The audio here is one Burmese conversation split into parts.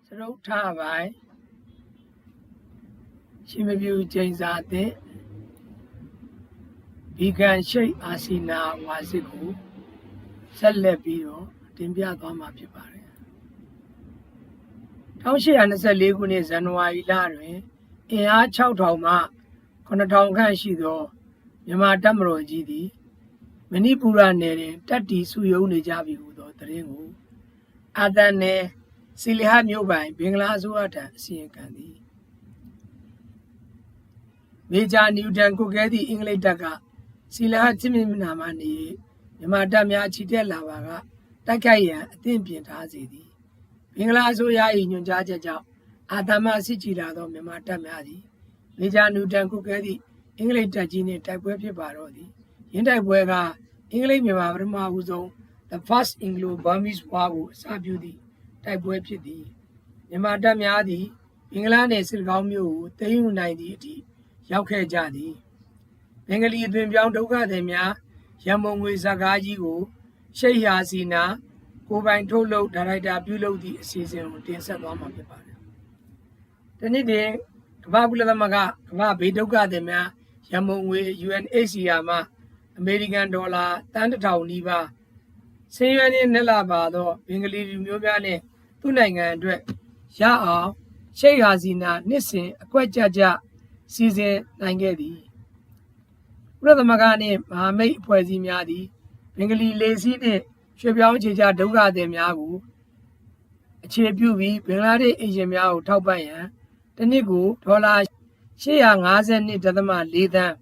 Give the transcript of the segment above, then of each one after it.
စရုပ်ထားပိုင်းရှင်မပြူကျိန်စာတဲ့ဒီကံရှိတ်အာစီနာဝါစစ်ကိုဆက်လက်ပြီးတော့တင်ပြသွားမှာဖြစ်ပါတယ်1824ခုနှစ်ဇန်နဝါရီလတွင်အင်အား6000မှ9000ခန့်ရှိသောမြန်မာတပ်မတော်ကြီးသည်မဏိပူရနယ်တွင်တပ်တည်စုယုံနေကြပြီဟူသောသတင်းကိုအာသန်နယ်စီလီဟာမြို့ပိုင်ဘင်္ဂလားအစိုးရထံအစီရင်ခံသည်မေဂျာနျူတန်ကိုကဲသည့်အင်္ဂလိပ်တပ်ကစီလီဟာစစ်မျက်နှာမှနေမြန်မာတပ်များချီတက်လာပါကတိုက်ခိုက်ရန်အသင့်ပြင်ထားစေသည်ဘင်္ဂလားအစိုးရ၏ညွှန်ကြားချက်ကြောင့်အာသမစစ်ကြည်လာသောမြန်မာတပ်များသည်မေဂျာနျူတန်ကိုကဲသည့်အင်္ဂလိပ်တပ်ကြီးနှင့်တိုက်ပွဲဖြစ်ပါတော့သည်ယင်းတိုက်ပွဲကအင်္ဂလိပ်မြန်မာပထမဦးဆုံး The First Anglo-Burmese War ကိုအစပြုသည့်တိုက်ပွဲဖြစ်သည်မြန်မာတပ်များသည်ဘင်္ဂလားနယ်စစ်ကောင်းမြို့ကိုသိမ်းယူနိုင်သည့်အထိရောက်ခဲ့ကြသည်ဘင်္ဂလီအသွင်ပြောင်းဒုက္ခသည်များရန်မုံငွေဇကားကြီးကိုရှိတ်ဟာစီနာကိုပိုင်ထုတ်လုပ်ဒါရိုက်တာပြုလုပ်သည့်အစီအစဉ်ကိုတင်ဆက်သွားမှာဖြစ်ပါတယ်။ဒီနေ့တင်ကမ္ဘာကုလသမဂ္ဂကမ္ဘာဘေးဒုက္ခသည်များရန်မုံငွေ UNHCR မှအမေရိကန်ဒေါ်လာတန်1000နီးပါးဆင်းရဲနဲ့လာပါသောဘင်္ဂလီလူမျိုးများနဲ့သူ့နိုင်ငံအတွက်ရအောင်ရှိတ်ဟာစီနာနှစ်စဉ်အကွက်ကြကြစီစဉ်နိုင်ခဲ့သည်ကုလသမဂ္ဂနှင့်မဟာမိတ်အဖွဲ့အစည်းများသည်ဘင်္ဂလီလေစီးနှင့်ရွှေပြောင်းခြေချဒုက္ခသည်များကိုအခြေပြုပြီးဘင်္ဂလားဒေ့ရှ်အေဂျင်များကိုထောက်ပံ့ရန်တစ်နှစ်ကိုဒေါ်လာ852.4 သန်း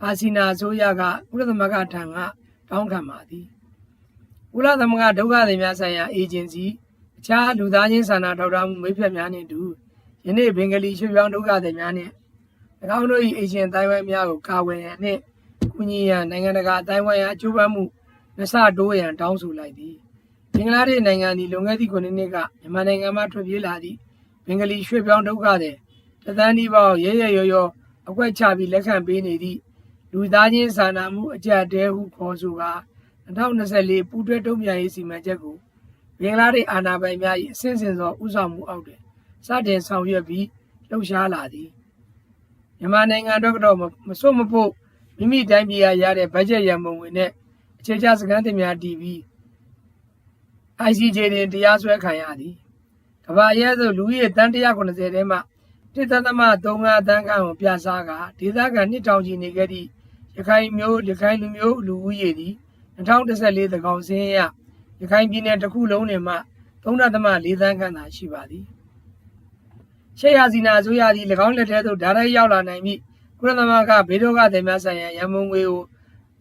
အာစီနာအစိုးရကကုလသမဂ္ဂထံကတောင်းခံပါသည်ကုလသမဂ္ဂဒုက္ခသည်များဆိုင်ရာအေဂျင်စီအခြားလူသားချင်းစာနာထောက်ထားမှုမိတ်ဖက်များနှင့်အတူယနေ့ဘင်္ဂလီရွှေပြောင်းဒုက္ခသည်များနှင့်၎င်းတို့၏အေဂျင်တိုင်းဝိုင်းများကိုကာဝယ်ရန်နှင့်ကူညီရန်နိုင်ငံတကာအတိုင်းဝိုင်းအားအကျိုးပန်းမှုနှစ်ဆတိုးရန်တောင်းဆိုလိုက်သည်ဘင်္ဂလားဒေ့ရှ်နိုင်ငံသည်လွန်ခဲ့သည့်9နှစ်ကမြန်မာနိုင်ငံမှထွက်ပြေးလာသည့်ဘင်္ဂလီရွှေပြောင်းဒုက္ခသည်တသန်းဒီပေါရဲရောအကွက်ချပြီးလက်ခံပေးနေသည့်လူသားချင်းစာနာမှုအကြက်တဲဟုခေါ်ဆိုကာ2024ပူးတွဲတုံ့ပြန်ရေးစီမံချက်ကိုဘင်္ဂလားဒေ့ရှ်အာဏာပိုင်များ၏အစဉ်စဉ်သောဥဆောင်မှုအောက်တွင်စတင်ဆောင်ရွက်ပြီးလှုပ်ရှားလာသည်မြန်မာနိုင်ငံအတွက်တော့မစွတ်မဖို့မိမိတိုင်းပြည်ရတဲ့ဘတ်ဂျက်ရန်ပုံငွေနဲ့အခြေချစခန်းတင်များတည်ပြီး ICJ တွင်တရားစွဲခံရသည်ကမ္ဘာရဲသို့လူဦးရေတန်း190ထဲမှ1.35 သန်းခန့်ကိုပြစားကဒေသခံ2000ချီနေခဲ့သည့်ရခိုင်လူမျိုးလူဦးရေသည်2014သန်းခေါင်စင်းရရခိုင်ပြည်နယ်တစ်ခုလုံးတွင်မှ3.4 သန်းခန့်သာရှိပါသည်ရှေ့ယာစီနာအစိုးရသည်၎င်းလက်ထဲသို့ဓာတ်ရိုက်ရောက်လာနိုင်ပြီးကုလသမဂ္ဂဘေးဒုက္ခသည်များဆိုင်ရာရန်ပုံငွေကို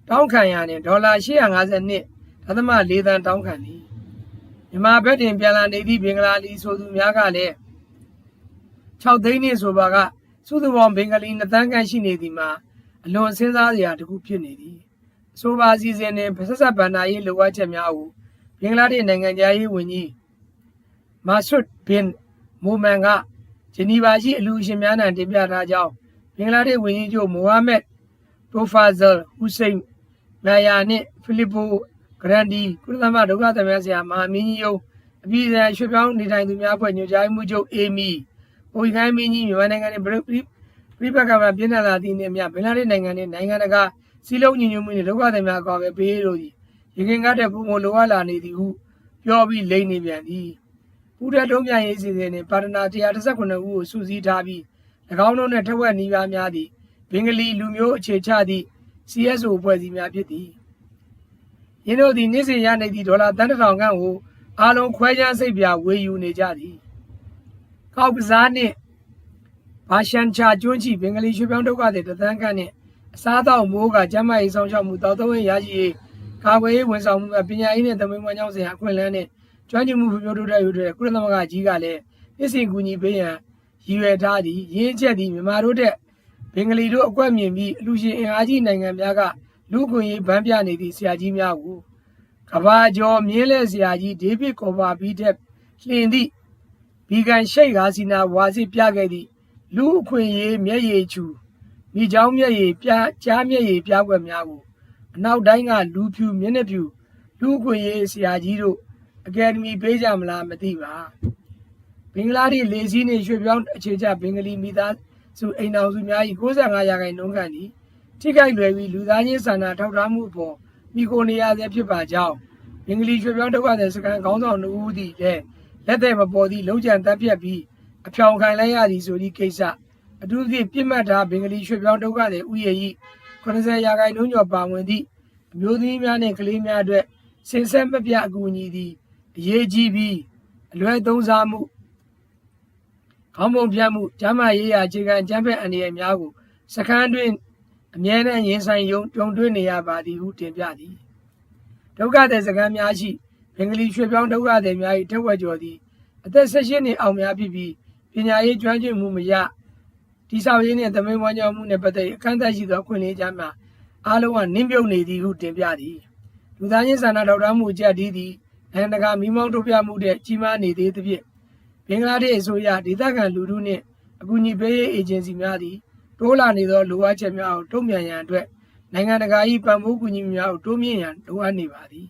တောင်းခံရနှင့်ဒေါ်လာ852.4 သန်းတောင်းခံသည်မြန်မာဘက်တွင်ပြန်လာနေသည့်ဘင်္ဂလားလီဆိုသူများကလည်း6သိန်းနှင့်ဆိုပါကစုစုပေါင်းဘင်္ဂလီ2သန်းခန့်ရှိနေသည်မှာအလွန်စဉ်းစားစရာတစ်ခုဖြစ်နေသည်အဆိုပါစီစဉ်တွင်ဆက်ဆက်ဗန္ဒာရေးလိုအပ်ချက်များကိုဘင်္ဂလားဒေ့ရှ်နိုင်ငံသားရေးဝန်ကြီးမာဆွတ်ဘင်မိုမန်ကဂျနီဗာရှိအလူရှင်များထံတင်ပြထားကြောင်းဘင်္ဂလားဒေ့ရှ်ဝန်ကြီးချုပ်မိုဟာမက်တိုဖာဇယ်ဟူစိန်မာယာနှင့်ဖိလစ်ပိုဂရန်ဒီကုလသမဂ္ဂဒုက္ခသည်များဆိုင်ရာမဟာမင်းကြီးရုံးအပြည်ပြည်ရွှေပြောင်းနေထိုင်သူများအဖွဲ့ညွှန်ကြားမှုချုပ်အေမီပိုခိုင်းမင်းကြီးမြန်မာနိုင်ငံတွင်ပြိပက္ခမှာပြင်းထန်လာသည့်နေ့များဘင်္ဂလားဒေ့ရှ်နိုင်ငံနှင့်နိုင်ငံတကာစီးလုံးညီညွတ်မှုနှင့်ဒုက္ခသည်များအကောက်ပဲပေးလို့သည်ရခိုင်ကတဲ့ပုံမလိုအပ်လာနေသည်ဟုပြောပြီးလိမ့်နေပြန်သည်ပူးတွဲတုံ့ပြန်ရေးစီစဉ်နှင့်ပါတနာ119ဦးကိုစုစည်းထားပြီး၎င်းတို့နှင့်ထက်ဝက်နီးပါးများသည်ဘင်္ဂလီလူမျိုးအခြေချသည့် CSO အဖွဲ့အစည်းများဖြစ်သည်ယင်းတို့သည်နေ့စဉ်ရနေသည့်ဒေါ်လာတန်း1000ခန့်ကိုအားလုံးခွဲခြားစိတ်ပြဝေယူနေကြသည်ကောက်ကစားနှင့်ဘာရှန်ချာကျွန်းချီဘင်္ဂလီရွှေပြောင်းဒုက္ခသည်တသန်းခန့်နှင့်အစားအသောက်မိုးကကျန်းမာရေးဆောင်ရှောက်မှုတောက်သုံးရေးရရှိရေးကာကွယ်ရေးဝန်ဆောင်မှုပညာရေးနှင့်သမီးမွန်းကြောင်းဆိုင်ရာအခွင့်အလမ်းနှင့်ကျွမ်းကျင်မှုဖွံ့ဖြိုးတိုးတက်ရေးတွေကုလသမဂ္ဂကြီးကလည်းပြည်စင်ကူညီပေးရန်ရည်ရွယ်ထားသည်ရင်းချက်သည်မြန်မာတို့တဲ့ဘင်္ဂလီတို့အကွက်မြင်ပြီးအလူရှင်အင်အားကြီးနိုင်ငံများကလူခွင့်ရေးဗန်းပြနေသည့်ဆရာကြီးများကိုကဘာကျော်မြင်းလဲဆရာကြီးဒေးဗစ်ကော်ဘာဘီတက်လှင်သည့်ဘီကန်ရှိတ်ကာစီနာဝါစစ်ပြခဲ့သည့်လူအခွင့်ရေးမျက်ရည်ချူမိချောင်းမျက်ရည်ပြကြားမျက်ရည်ပြကွက်များကိုအနောက်တိုင်းကလူဖြူမျက်နှာဖြူလူအခွင့်ရေးဆရာကြီးတို့အကယ်ဒမီပေးကြမလားမသိပါဘ ဘင်္ဂလားဒေ့ရှ်လေစီးနှင့်ရွှေ့ပြောင်းအခြေချဘင်္ဂလီမိသားစုအိမ်တော်စုများ၏95%ခန့်သည်ထိခိုက်လွယ်ပြီးလူသားချင်းစာနာထောက်ထားမှုအပေါ်မိခိုနေရဆဲဖြစ်ပါကြောင်းဘင်္ဂလီရွှေ့ပြောင်းဒုက္ခသည်စခန်းခေါင်းဆောင်2ဦးသည်လည်းလက်သက်မပေါ်သည့်လုံးချံတပ်ဖြတ်ပြီးအဖြောင်ခံလိုက်ရသည်ဆိုသည့်ကိစ္စအထူးသဖြင့်ပြစ်မှတ်ထားဘင်္ဂလီရွှေ့ပြောင်းဒုက္ခသည်ဥယျာဉ်၏90%ကျော်ပါဝင်သည့်အမျိုးသမီးများနှင့်ကလေးများအတွက်စင်ဆက်မပြအကူအညီသည်အရေးကြီးပြီးအလွယ်သုံးစားမှုခေါင်းပုံဖြတ်မှုကျန်းမာရေးရာအခြေခံအကြမ်းဖက်အန္တရာယ်များကိုစခန်းတွင်အမြဲတမ်းရင်ဆိုင်ကြုံတွေ့နေရပါသည်ဟုတင်ပြသည်ဒုက္ခသည်စခန်းများရှိဘင်္ဂလီရွှေ့ပြောင်းဒုက္ခသည်များ၏ထက်ဝက်ကျော်သည်အသက်18နှစ်အောက်များဖြစ်ပြီးပညာရေးကျွမ်းကျင်မှုမရတိဆောက်ရေးနှင့်သမင်းမွမ်းကြောင်းမှုနှင့်ပတ်သက်အခမ်းအနားရှိသောအခွင့်အရေးများမှာအားလုံးကနင်းမြုပ်နေသည်ဟုတင်ပြသည်လူသားချင်းစာနာထောက်ထားမှုအကျပ်ဒီသည်နိုင်ငံတကာမိမောင်းထုတ်ပြမှုတဲ့ကြီးမားနေသေးသဖြင့်ဘင်္ဂလားဒေ့ရှ်အစိုးရဒေသခံလူထုနှင့်အကူအညီပေးရေးအေဂျင်စီများသည်တိုးလာနေသောလိုအပ်ချက်များကိုတုံ့ပြန်ရန်အတွက်နိုင်ငံတကာ၏ပံ့ပိုးကူညီမှုများကိုတိုးမြင့်ရန်လိုအပ်နေပါသည်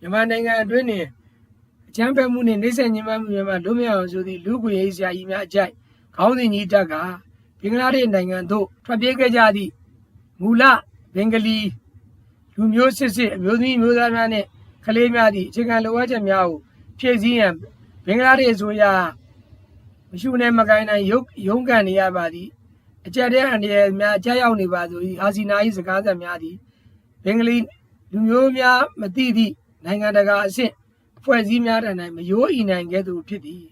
မြန်မာနိုင်ငံအတွင်းတွင်အကြမ်းဖက်မှုနှင့်နှိမ့်ဆက်ညှဉ်းပန်းမှုများမှလွတ်မြောက်အောင်ဆိုသည့်လူ့ခွင့်ရေးဆရာကြီးများအကြိုက်ခေါင်းစဉ်ကြီးတက်ကဘင်္ဂလားဒေ့ရှ်နိုင်ငံသို့ထွက်ပြေးခဲ့ကြသည့်မူလဘင်္ဂလီလူမျိုးစစ်အမျိုးသမီးမျိုးသားများနှင့်ကလေးများသည့်အခြေခံလိုအပ်ချက်များကိုဖြည့်ဆည်းရန်ဘင်္ဂလားဒေ့ရှ်အစိုးရမရှုနဲ့မကိုင်းနိုင်ရုန်းကန်နေရပါသည်အကြက်တဲ့အန္တရာယ်များကြားရောက်နေပါဆို၏ဟာစီနာ၏စကားဆက်များသည်ဘင်္ဂလီလူမျိုးများမသိသည့်နိုင်ငံတကာအဆင့်အဖွဲ့အစည်းများထံ၌မယိုးဤနိုင်ကဲ့သို့ဖြစ်သည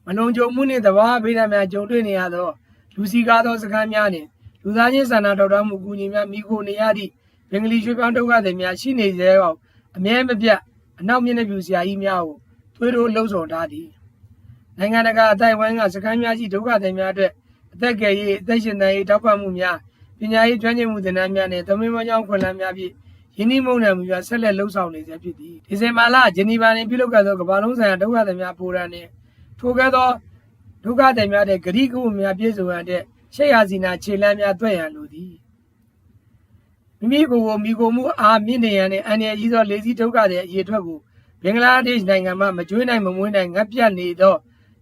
်မလုံခြုံမှုနှင့်သဘာဝဘေးဒဏ်များကြုံတွေ့နေရသောလူစည်းကားသောစခန်းများနှင့်လူသားချင်းစာနာထောက်ထားမှုအကူအညီများမိခိုနေရသည့်ဘင်္ဂလီရွှေ့ပြောင်းဒုက္ခသည်များရှိနေသေးအောင်အမြဲမပြတ်အနောက်မျက်နှာပြူဆရာကြီးများကိုသွေးထိုးလှုံ့ဆော်ထားသည်နိုင်ငံတကာအတိုင်းဝိုင်းကစခန်းများရှိဒုက္ခသည်များအတွက်အသက်ကယ်ရေးအသက်ရှင်သန်ရေးထောက်ပံ့မှုများပညာရေးကျွမ်းကျင်မှုသင်တန်းများနှင့်သမင်းမွမ်းကြောင်းခွင့်လန်းများဖြင့်ယင်းနှိမ့်မုန်းနယ်မှုများဆက်လက်လှုံ့ဆော်နေဆဲဖြစ်သည်ဒီဇင်ဘာလဂျနီဗာတွင်ပြုလုပ်ခဲ့သောကမ္ဘာလုံးဆိုင်ရာဒုက္ခသည်များဖိုရမ်နှင့်ထိုကဲ့သို့ဒုက္ခသည်များတဲ့ဂရိကဝတ်များပြည့်စုံရတဲ့ရှေ့ဟာစီနာခြေလမ်းများတွေ့ရန်လိုသည်မိမိကိုယ်ကိုမိကိုမှုအားမြင့်နေရန်နှင့်အန္တရာယ်ကြီးသောလေစီးဒုက္ခသည်အရေးထွက်ကိုဘင်္ဂလားဒေ့ရှ်နိုင်ငံမှမကျွေးနိုင်မမွေးနိုင်ငတ်ပြတ်နေသော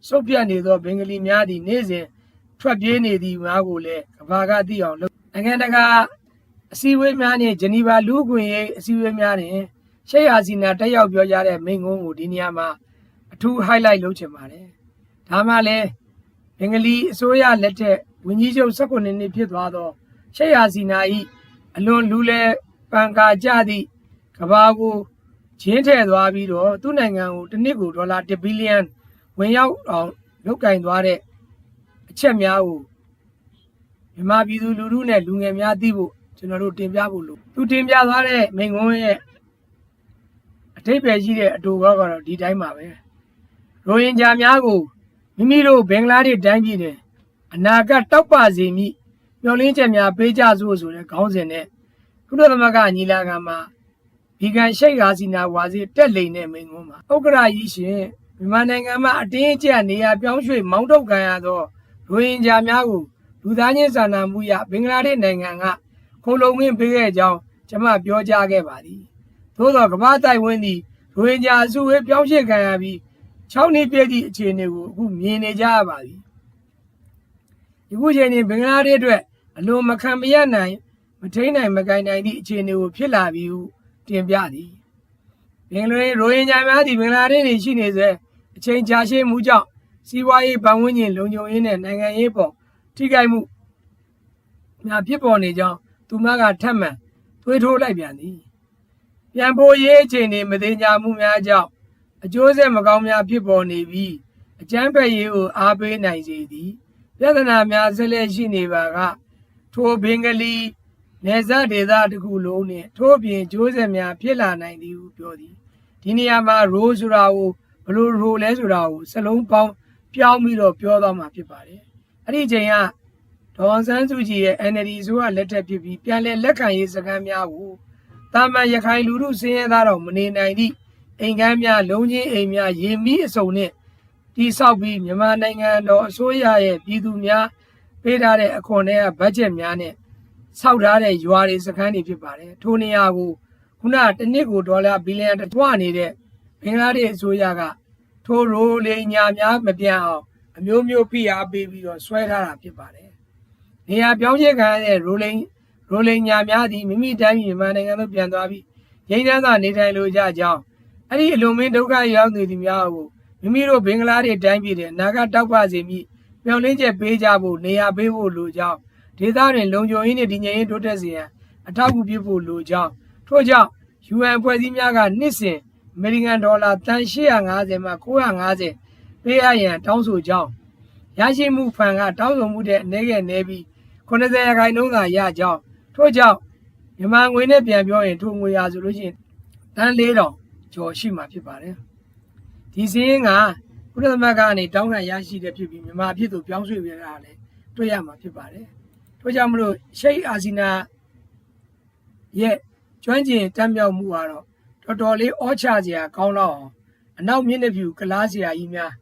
စုပ်ပြတ်နေသောဘင်္ဂလီများသည်နေ့စဉ်ထွက်ပြေးနေသည်များကိုလည်းကမ္ဘာကသိအောင်လုပ်နိုင်ငံတကာအစည်းအဝေးများနှင့်ဂျနီဗာလူ့အခွင့်အရေးအစည်းအဝေးများတွင်ရှေ့ဟာစီနာတက်ရောက်ပြောကြားတဲ့မိန့်ခွန်းကိုဒီနေရာမှာအထူး highlight လုပ်ချင်ပါတယ်ဒါမှလည်းဘင်္ဂလီအစိုးရလက်ထက်ဝန်ကြီးချုပ်19နှစ်ဖြစ်သွားသောရှေ့ဟာစီနာ၏အလွန်လူလဲပန်ကာကြသည့်ကမ္ဘာကိုဂျင်းထည့်သွားပြီးတော့သူ့နိုင်ငံကိုတစ်နှစ်ကိုဒေါ်လာ1ဘီလီယံဝင်ရောက်အောင်လုပ်ကင်သွားတဲ့အချက်များကိုမြန်မာပြည်သူလူထုနဲ့လူငယ်များသိဖို့ကျွန်တော်တို့တင်ပြဖို့လို့သူတင်ပြသွားတဲ့မိန့်ခွန်းရဲ့အထိပ္ပယ်ရှိတဲ့အတူကတော့ဒီတိုင်းပါပဲရိုဟင်ဂျာများကိုမိမိတို့ဘင်္ဂလားဒေ့ရှ်တိုင်းပြည်တွင်အနာဂတ်တောက်ပစေမည်မျှော်လင့်ချက်များပေးကြစို့ဆိုတဲ့ခေါင်းစဉ်နဲ့ကုလသမဂ္ဂညီလာခံမှာဗီဂန်ရှိတ်ဟာစီနာဝါစီတက်လိန်တဲ့မိန့်ခွန်းမှာဥက္ကရာကြီးရှင်မြန်မာနိုင်ငံမှာအတင်းအကျပ်နေရာပြောင်းရွှေ့မောင်းထုတ်ခံရသောရိုဟင်ဂျာများကိုလူသားချင်းစာနာမှုရဘင်္ဂလားဒေ့ရှ်နိုင်ငံကခိုလုံခွင့်ပေးခဲ့ကြောင်းကျွန်မပြောကြားခဲ့ပါသည်သို့သောကမ္ဘာတိုက်ဝန်းသည်ရိုဟင်ဂျာအစုဝေးပြောင်းရွှေ့ခံရပြီး6နှစ်ပြည့်သည့်အခြေအနေကိုအခုမြင်နေကြရပါပြီဒီခုချိန်တွင်ဘင်္ဂလားဒေ့ရှ်အတွက်အလွန်မခံမရနိုင်မထိန်နိုင်မကိုင်နိုင်သည့်အခြေအနေကိုဖြစ်လာပြီးဟုတင်ပြသည်ဘင်္ဂလားရိုဟင်ဂျာများသည်ဘင်္ဂလားဒေ့ရှ်ရှိနေစေအချိန်ကြာရှည်မှုကြောင့်စီးပွားရေးပတ်ဝန်းကျင်လုံခြုံရေးနဲ့နိုင်ငံရေးပေါ်ထိခိုက်မှုများဖြစ်ပေါ်နေကြောင်းသူမကထပ်မံသွေးထိုးလိုက်ပြန်သည်ပြန်ပို့ရေးအခြေအနေမသိကြမှုများကြောင့်အကျိုးဆက်မကောင်းများဖြစ်ပေါ်နေပြီးအကြမ်းဖက်ရေးကိုအားပေးနိုင်စေသည်ပြဿနာများဆက်လက်ရှိနေပါကထိုဘင်္ဂလီနယ်စပ်ဒေသတစ်ခုလုံးနှင့်ထို့ပြင်ကျိုးဆက်များဖြစ်လာနိုင်သည်ဟုပြောသည်ဒီနေရာမှာရိုးဆိုတာကိုဘလို့ရိုးလဲဆိုတာကိုစလုံးပေါင်းပြောင်းပြီးတော့ပြောသွားမှာဖြစ်ပါတယ်အဲ့ဒီချိန်ကဒေါ်အောင်ဆန်းစုကြည်ရဲ့ NLD ဆိုတာလက်ထက်ဖြစ်ပြီးပြန်လည်လက်ခံရေးစကားများကိုတာမန်ရခိုင်လူထုစင်းရဲသားတော်မနေနိုင်သည့်အိမ်ကမ်းများလုံးချင်းအိမ်များရေမီးအစုံနဲ့တိဆောက်ပြီးမြန်မာနိုင်ငံတော်အစိုးရရဲ့ပြည်သူများပေးထားတဲ့အခွန်နဲ့ဘတ်ဂျက်များနဲ့ဆောက်ထားတဲ့ရွာတွေစခန်းတွေဖြစ်ပါတယ်ထိုနေရာကိုခုနတစ်နှစ်ကိုဒေါ်လာဘီလီယံတွားနေတဲ့ဘင်္ဂလားဒေ့ရှ်အစိုးရက ထိုရိုလိန်ညာများမပြန်အောင်အမျိုးမျိုးဖိအားပေးပြီးတော့ဆွဲထားတာဖြစ်ပါတယ်နေရာပြောင်းခြင်းခံရတဲ့ရိုလိန်ညာများသည်မိမိတိုင်းပြည်မြန်မာနိုင်ငံသို့ပြန်သွားပြီးငြိမ်းချမ်းစွာနေထိုင်လိုကြကြောင်းအဲ့ဒီအလွန်မင်းဒုက္ခရောက်နေသူများကိုမိမိတို့ဘင်္ဂလားဒေ့ရှ်တိုင်းပြည်တဲ့အနာဂတ်တောက်ပစေမိမျှော်လင့်ချက်ပေးကြဖို့နေရာပေးဖို့လိုကြောင်းဒေသတွင်လုံခြုံရေးနှင့်တည်ငြိမ်ရေးတိုးတက်စေရန်အထောက်အကူပြုဖို့လိုကြောင်းထို့ကြောင့် UN ဖွဲ့စည်းများကနှစ်စဉ်အမေရိကန်ဒေါ်လာတန်850မှ950ပေးရရန်တောင်းဆိုကြောင်းရရှိမှုဖန်ကတောင်းဆိုမှုတဲ့အနည်းငယ်နည်းပြီး80ရာခိုင်နှုန်းသာရကြောင်းထို့ကြောင့်မြန်မာငွေနဲ့ပြန်ပြောရင်ထိုငွေရာဆိုလို့ရှိရင်တန်4000ကျော်ရှိမှာဖြစ်ပါတယ်ဒီစင်းကကုလသမဂ္ဂကနေတောင်းခံရရှိတဲ့ဖြစ်ပြီးမြန်မာပြည်သို့ပြောင်းရွှေ့ပြရတာလည်းတွေ့ရမှာဖြစ်ပါတယ်ထို့ကြောင့်မလို့ရှိတ်အာဆီနာရဲ့ကျွမ်းကျင်တမ်းမြောက်မှုကတော့တော်တော်လေးအောချစရာကောင်းတော့အောင်အနောက်မျက်နှာဖြူကလားစရာကြီးများ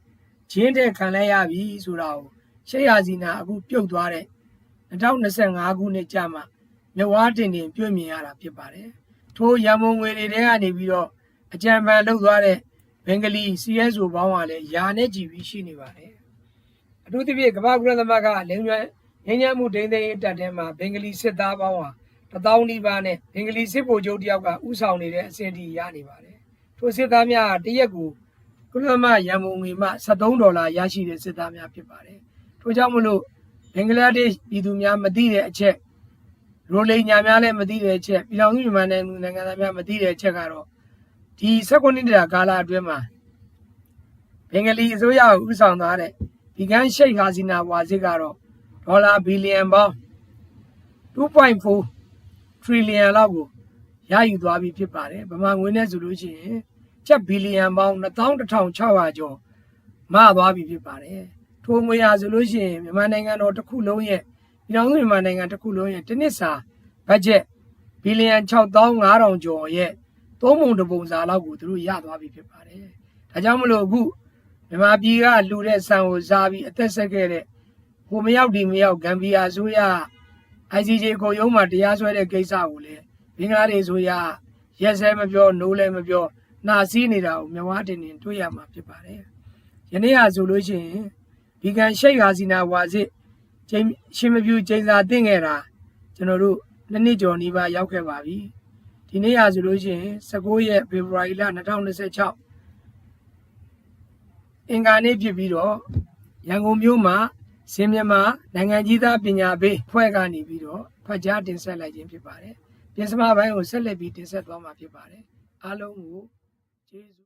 ဂျင်းတဲ့ခံလဲရပြီဆိုတာကိုရှိတ်အာဆီနာအခုပြုတ်သွားတဲ့2025ခုနှစ်ကြာမှမြဝါတင်တွေ့မြင်ရတာဖြစ်ပါတယ်ထိုရန်မုံငွေတွေထဲကနေပြီးတော့အကြံပန်လုပ်သွားတဲ့ဘင်္ဂလီ CSO ဘောင်းကလည်းယာနဲ့ကြည်ပြီးရှိနေပါတယ်အထူးသဖြင့်ကမ္ဘာကုလသမဂ္ဂလိမ်ကျွမ်းငញ្ញမှုဒိန်းသိန်းတပ်ထဲမှာဘင်္ဂလီစစ်သားပေါင်းဟာ1000နီးပါးနဲ့ဘင်္ဂလီစစ်ဗိုလ်ချုပ်တယောက်ကဥဆောင်နေတဲ့အဆင့်ထိရနေပါတယ်ထိုစစ်သားများတရက်ကိုကုလသမဂ္ဂရန်မုံငွေမှ$13ရရှိတဲ့စစ်သားများဖြစ်ပါတယ်ထို့ကြောင့်မလို့ဘင်္ဂလားဒေ့ရှ်ပြည်သူများမသိတဲ့အချက်ရိုလိန်ညာများလည်းမသိတဲ့အချက်ပြည်ထောင်စုမြန်မာနိုင်ငံသားများမသိတဲ့အချက်ကတော့ဒီ19နှစ်တာကာလအတွင်းမှာဘင်္ဂလီအစိုးရကိုဥဆောင်သွားတဲ့ဒီကန်းရှိတ်ဟာစီနာဝါစစ်ကတော့ဒေါ်လာဘီလီယံပေါင်း2.4 trillion လောက်ကိုရယူသွားပြီဖြစ်ပါတယ်ဗမာငွေနဲ့ဆိုလို့ရှိရင်ကျပ်ဘီလီယံပေါင်း21,600ကျော်မသွားပြီဖြစ်ပါတယ်ထိုငွေရဆိုလို့ရှိရင်မြန်မာနိုင်ငံတော်တစ်ခုလုံးရဲ့ပြည်ထောင်စုမြန်မာနိုင်ငံတစ်ခုလုံးရဲ့တစ်နှစ်စာဘတ်ဂျက်ဘီလီယံ6,500ကျော်ရဲ့သုံးပုံတစ်ပုံစာလောက်ကိုသူတို့ရသွားပြီဖြစ်ပါတယ်ဒါကြောင့်မလို့အခုမြန်မာပြည်ကလူတဲ့ဆန်ကိုစားပြီးအသက်ဆက်ခဲ့တဲ့ဟိုမရောက်ဒီမရောက်ဂမ်ဘီယာဆိုရ ICJ ကိုရုံးမှာတရားစွဲတဲ့ကိစ္စကိုလေဘင်္ဂလားဒေ့ရှ်ဆိုရရက်စဲမပြောနိုးလည်းမပြောနှာစီးနေတာကိုမြဝတင်တွေ့ရမှာဖြစ်ပါတယ်ယနေ့ဟာဆိုလို့ရှိရင်ဒီကန်ရှိတ်ဟာစီနာဝါစစ်ရှင်မပြူကျင်းစာတင်ခဲ့တာကျွန်တော်တို့နှစ်ကျော်နီးပါးရောက်ခဲ့ပါပြီဒီနေ့ဟာဆိုလို့ရှိရင်19ရက်ဖေဖော်ဝါရီလ2026အင်္ဂါနေ့ဖြစ်ပြီးတော့ရန်ကုန်မြို့မှာစင်မြန်မာနိုင်ငံကြီးသားပညာပေးဖွဲ့ကနေပြီးတော့ဖတ်ကြားတင်ဆက်လိုက်ခြင်းဖြစ်ပါတယ်ပြင်စမပိုင်းကိုဆက်လက်ပြီးတင်ဆက်သွားမှာဖြစ်ပါတယ်အားလုံးကိုကျေးဇူး